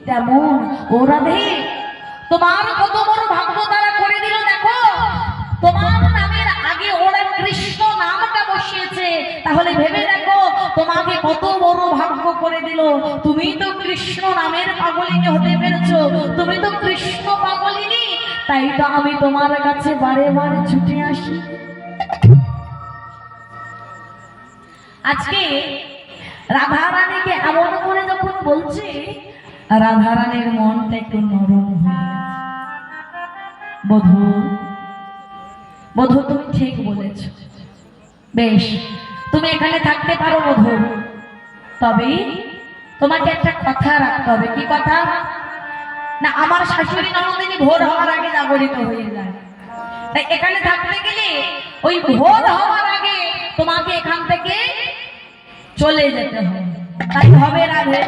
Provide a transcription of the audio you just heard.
তেমন ও রাধে তোমার কত বড় ভাগ্য তারা করে দিল। দেখো তোমার নামের আগে ওরা কৃষ্ণ নামটা বসিয়েছে, তাহলে ভেবে দেখো তোমাকে কত বড় ভাগ্য করে দিল। তুমি তো কৃষ্ণ নামের পাগলিনী হতে পেরেছো, তুমি তো কৃষ্ণ পাগলিনী। তাই তো আমি তোমার কাছে বারে বারে ছুটে আসি। আজকে রাধারানীকে এমন করে যখন বলছে, রাধারানীর মনটা একটু নরম হয়ে বধূ, বধূ তুমি ঠিক বলেছ, বেশ তুমি এখানে থাকতে পারো বধূ, তবে তোমাকে একটা কথা রাখতে হবে। কি কথা? না আমার শাশুড়ি ননদিনী ভোর হওয়ার আগে জাগরিত হয়ে যায়, তাই এখানে থাকতে গেলে ওই ভোর হওয়ার আগে তোমাকে এখান থেকে চলে যেতে হবে। তাই হবে রাধে?